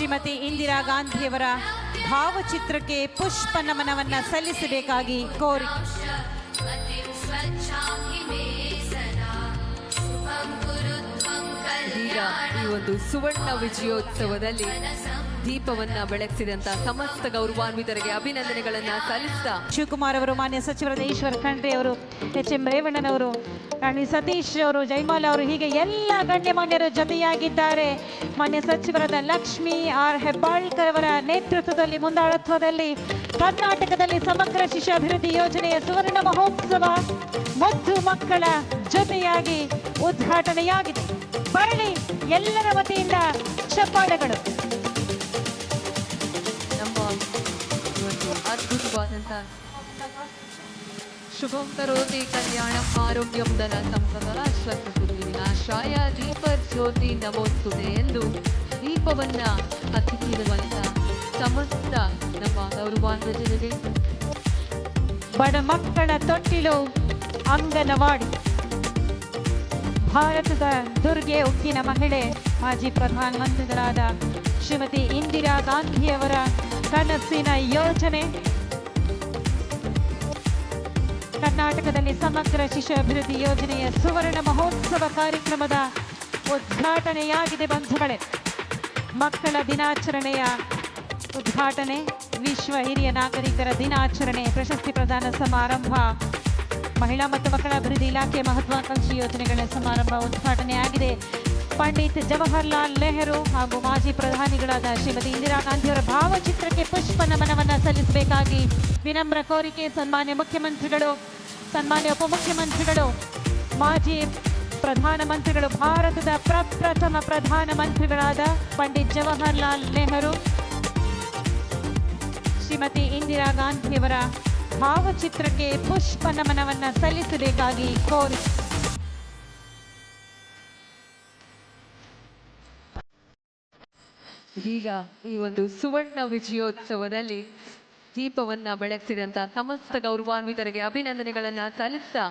ಶ್ರೀಮತಿ ಇಂದಿರಾ ಗಾಂಧಿಯವರ ಭಾವಚಿತ್ರಕ್ಕೆ ಪುಷ್ಪ ನಮನವನ್ನು ಸಲ್ಲಿಸಬೇಕಾಗಿ ಕೋರಿ. ಈ ಒಂದು ಸುವರ್ಣ ವಿಜಯೋತ್ಸವದಲ್ಲಿ ದೀಪವನ್ನ ಬೆಳಗಿಸಿದಂತ ಸಮಸ್ತ ಗೌರವಾನ್ವಿತರಿಗೆ ಅಭಿನಂದನೆಗಳನ್ನ ಸಲ್ಲಿಸ್ತಾ ಶಿವಕುಮಾರ್ ಅವರು, ಮಾನ್ಯ ಸಚಿವರಾದ ಈಶ್ವರ ಖಂಡ್ರೆ ಅವರು, ಎಂ ರೇವಣ್ಣನವರು, ರಾಣಿ ಸತೀಶ್ ಅವರು, ಜಯಮಾಲಾ ಅವರು, ಹೀಗೆ ಎಲ್ಲ ಗಣ್ಯಮಾನ್ಯರು ಜೊತೆಯಾಗಿದ್ದಾರೆ. ಮಾನ್ಯ ಸಚಿವರಾದ ಲಕ್ಷ್ಮೀ ಆರ್ ಹೆಬ್ಬಾಳ್ಕರ್ ಅವರ ನೇತೃತ್ವದಲ್ಲಿ ಮುಂದಾಳತ್ವದಲ್ಲಿ ಕರ್ನಾಟಕದಲ್ಲಿ ಸಮಗ್ರ ಶಿಶು ಅಭಿವೃದ್ಧಿ ಯೋಜನೆಯ ಸುವರ್ಣ ಮಹೋತ್ಸವ ಮುದ್ದು ಮಕ್ಕಳ ಜೊತೆಯಾಗಿ ಉದ್ಘಾಟನೆಯಾಗಿದೆ. ಬರಲಿ ಎಲ್ಲರ ವತಿಯಿಂದ ಚಪ್ಪಾಳೆಗಳು. ನಮ್ಮ ಒಂದು ಅದ್ಭುತವಾದಂತ ಶುಭಂ ಕರೋತಿ ಕಲ್ಯಾಣಂ ಆರೋಗ್ಯಂ ಧನ ಸಂಪದ ವಿನಾಶಾಯ ದೀಪ ಜ್ಯೋತಿ ನಮೋಸ್ತುತೆ ಎಂದು ದೀಪವನ್ನ ಹತ್ತಿರುವಂತ ಸಮಸ್ತ ನಮ್ಮ ಗೌರವಾನ್ವಿತರಿಗೆ, ಬಡ ಮಕ್ಕಳ ತೊಟ್ಟಿಲು ಅಂಗನವಾಡಿ, ಭಾರತದ ದುರ್ಗೆ ಉಕ್ಕಿನ ಮಹಿಳೆ, ಮಾಜಿ ಪ್ರಧಾನಮಂತ್ರಿಗಳಾದ ಶ್ರೀಮತಿ ಇಂದಿರಾ ಗಾಂಧಿಯವರ ಕನಸಿನ ಯೋಜನೆ, ಕರ್ನಾಟಕದಲ್ಲಿ ಸಮಗ್ರ ಶಿಶು ಅಭಿವೃದ್ಧಿ ಯೋಜನೆಯ ಸುವರ್ಣ ಮಹೋತ್ಸವ ಕಾರ್ಯಕ್ರಮದ ಉದ್ಘಾಟನೆಯಾಗಿದೆ. ಬಂಧುಗಳೇ, ಮಕ್ಕಳ ದಿನಾಚರಣೆಯ ಉದ್ಘಾಟನೆ, ವಿಶ್ವ ಹಿರಿಯ ನಾಗರಿಕರ ದಿನಾಚರಣೆ ಪ್ರಶಸ್ತಿ ಪ್ರದಾನ ಸಮಾರಂಭ, ಮಹಿಳಾ ಮತ್ತು ಮಕ್ಕಳ ಅಭಿವೃದ್ಧಿ ಇಲಾಖೆ ಮಹತ್ವಾಕಾಂಕ್ಷಿ ಯೋಜನೆಗಳ ಸಮಾರಂಭ ಉದ್ಘಾಟನೆಯಾಗಿದೆ. ಪಂಡಿತ್ ಜವಾಹರ್ಲಾಲ್ ನೆಹರು ಹಾಗೂ ಮಾಜಿ ಪ್ರಧಾನಿಗಳಾದ ಶ್ರೀಮತಿ ಇಂದಿರಾ ಗಾಂಧಿಯವರ ಭಾವಚಿತ್ರಕ್ಕೆ ಪುಷ್ಪ ನಮನವನ್ನು ಸಲ್ಲಿಸಬೇಕಾಗಿ ವಿನಮ್ರ ಕೋರಿಕೆ. ಸನ್ಮಾನ್ಯ ಮುಖ್ಯಮಂತ್ರಿಗಳು, ಸನ್ಮಾನ್ಯ ಉಪಮುಖ್ಯಮಂತ್ರಿಗಳು, ಮಾಜಿ ಪ್ರಧಾನಮಂತ್ರಿಗಳು, ಭಾರತದ ಪ್ರಪ್ರಥಮ ಪ್ರಧಾನಮಂತ್ರಿಗಳಾದ ಪಂಡಿತ್ ಜವಾಹರ್ಲಾಲ್ ನೆಹರು, ಶ್ರೀಮತಿ ಇಂದಿರಾ ಗಾಂಧಿಯವರ ಭಾವಚಿತ್ರಕ್ಕೆ ಪುಷ್ಪ ನಮನವನ್ನು ಸಲ್ಲಿಸಬೇಕಾಗಿ ಕೋರಿ. ಈಗ ಈ ಒಂದು ಸುವರ್ಣ ವಿಜಯೋತ್ಸವದಲ್ಲಿ ದೀಪವನ್ನ ಬೆಳಗಿಸಿದಂತ ಸಮಸ್ತ ಗೌರವಾನ್ವಿತರಿಗೆ ಅಭಿನಂದನೆಗಳನ್ನ ಸಲ್ಲಿಸ್ತಾ